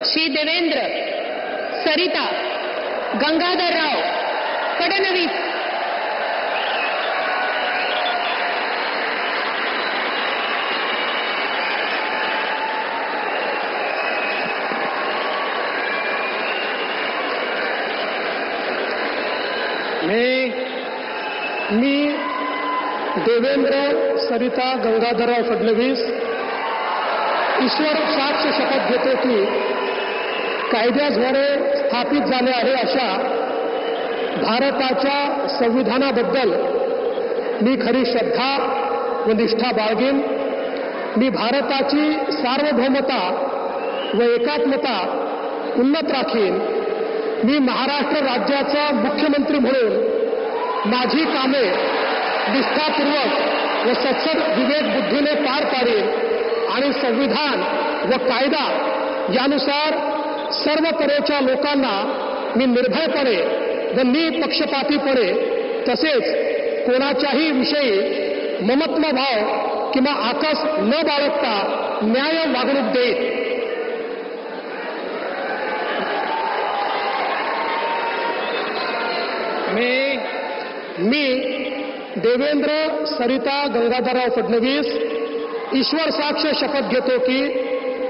श्री देवेंद्र सरिता गंगाधरराव फडणवीस, मी देवेंद्र सरिता गंगाधरराव फडणवीस ईश्वर साक्ष शपथ घेतो की कायद्याद्वारे स्थापित झाले आहे अशा भारताच्या संविधानाबद्दल मी खरी श्रद्धा व निष्ठा बाळगेन. मी भारताची सार्वभौमता व एकात्मता उन्नत राखीन. मी महाराष्ट्र राज्याचा मुख्यमंत्री म्हणून माझी कामे निष्ठापूर्वक व सत्सद विवेक बुद्धीने पार पाडेन आणि संविधान व कायदा यानुसार सर्व तऱ्हेच्या लोकांना मी निर्भयपणे व निपक्षपातीपणे तसेच कोणाच्याही विषयी ममत्वभाव किंवा आकस न बाळगता न्याय वागणूक देईन. मी देवेंद्र सरिता गंगाधरराव फडणवीस ईश्वर साक्ष शपथ घेतो की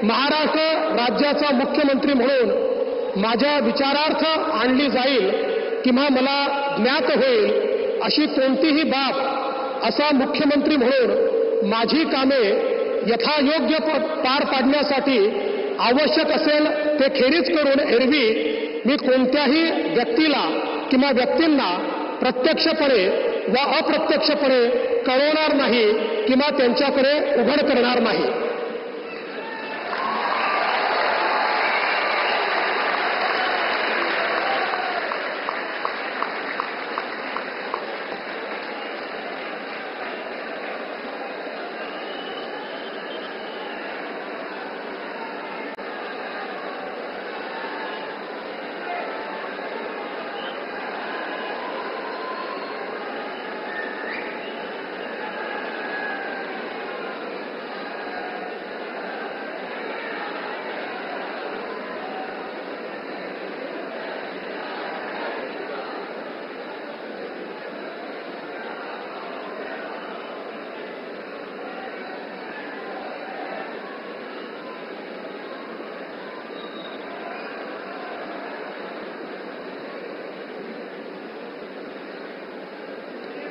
महाराष्ट्र राज्याचा मुख्यमंत्री म्हणून माझ्या विचारार्थ आणली जाईल किंवा मला ज्ञात होईल अशी कोणतीही बाब असा मुख्यमंत्री म्हणून माझी कामे यथायोग्य पार पाडण्यासाठी आवश्यक असेल ते खेरीज करून एरवी मी कोणत्याही व्यक्तीला किंवा व्यक्तींना प्रत्यक्षपणे व अप्रत्यक्षपणे कळवणार नाही किंवा त्यांच्याकडे उघड करणार नाही.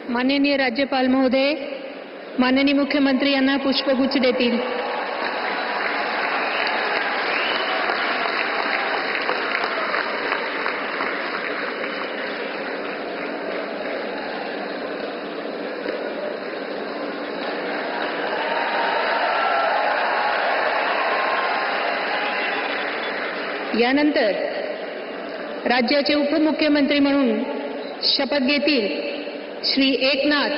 माननीय राज्यपाल महोदय, माननीय मुख्यमंत्री यांना पुष्पगुच्छ देतील. यानंतर राज्याचे उपमुख्यमंत्री म्हणून शपथ घेतील श्री एकनाथ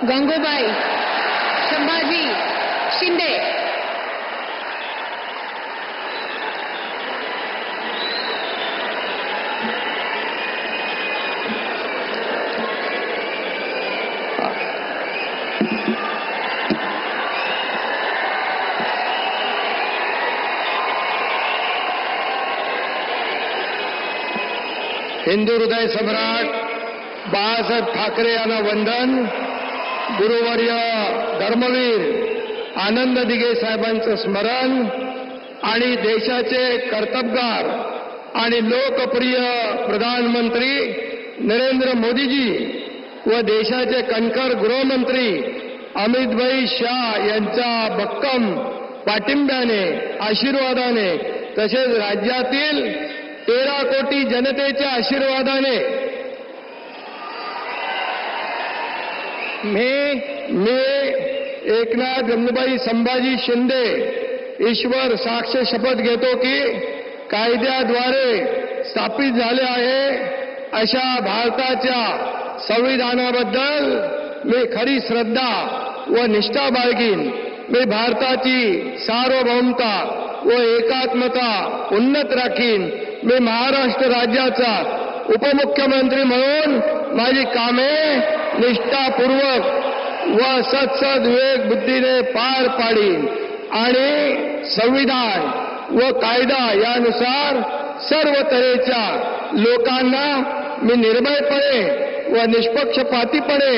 गंगूबाई संभाजी शिंदे. हिंदू हृदय सम्राट बाळासाहेब ठाकरे यांना वंदन. गुरुवर्य धर्मवीर आनंद दिघे साहेबांचं स्मरण आणि देशाचे कर्तबगार आणि लोकप्रिय प्रधानमंत्री नरेंद्र मोदीजी व देशाचे कणखर गृहमंत्री अमितभाई शाह यांच्या भक्कम पाठिंब्याने आशीर्वादाने तसेच राज्यातील 13 कोटी जनतेच्या आशीर्वादाने मी एकनाथ गंगूबाई संभाजी शिंदे ईश्वर साक्ष शपथ घेतो की कायद्याद्वारे स्थापित झाले आहे अशा भारताच्या संविधानाबद्दल मी खरी श्रद्धा व निष्ठा बाळगीन. मी भारताची सार्वभौमता व एकात्मता उन्नत राखीन. मी महाराष्ट्र राज्याचा उपमुख्यमंत्री म्हणून माझी कामे निष्ठापूर्वक व सत्सद विवेक बुद्धीने पार पाडीन आणि संविधान व कायदा यानुसार सर्व तऱ्हेच्या लोकांना मी निर्भयपणे व निष्पक्षपातीपणे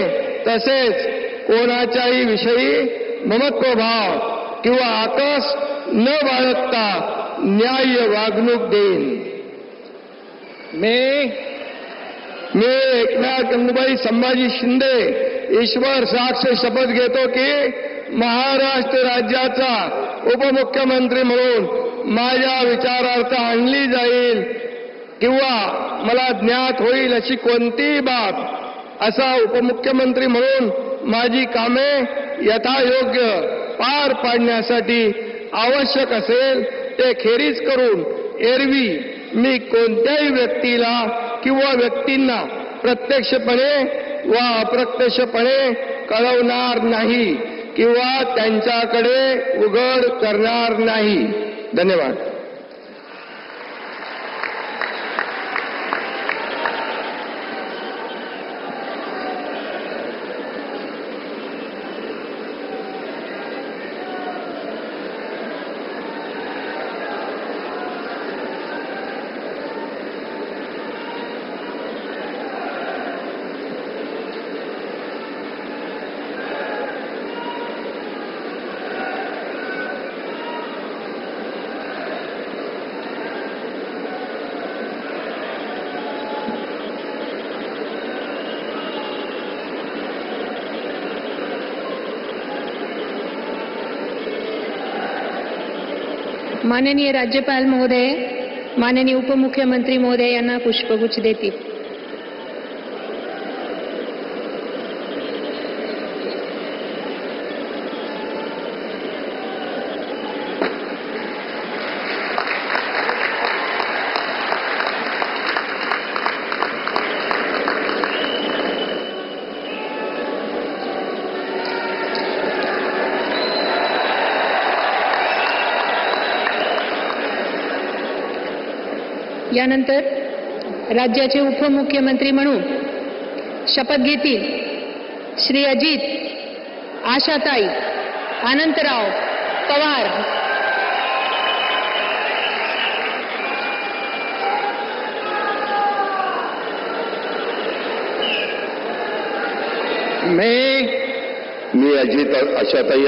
तसेच कोणाच्याही विषयी ममत्वभाव किंवा आकस न बाळगता न्याय्य वागणूक देईन. मी एकनाथ गंगूबाई संभाजी शिंदे ईश्वर साक्ष शपथ घेतो की महाराष्ट्र राज्याचा उपमुख्यमंत्री म्हणून माझ्या विचारार्थ आणली जाईल किंवा मला ज्ञात होईल अशी कोणतीही बाब असा उपमुख्यमंत्री म्हणून माझी कामे यथायोग्य पार पाडण्यासाठी आवश्यक असेल ते खेरीज करून एरवी मी कोणत्याही व्यक्तीला किंवा व्यक्तींना प्रत्यक्षपणे व अप्रत्यक्षपणे कळवणार नाही किंवा त्यांच्याकडे उघड करणार नाही. धन्यवाद. माननीय राज्यपाल महोदय, माननीय उपमुख्यमंत्री महोदय यांना पुष्पगुच्छ देतील. यानंतर राज्याचे उपमुख्यमंत्री म्हणून शपथ घेतील श्री अजित आशाताई अनंतराव पवार. मी अजित आशाताई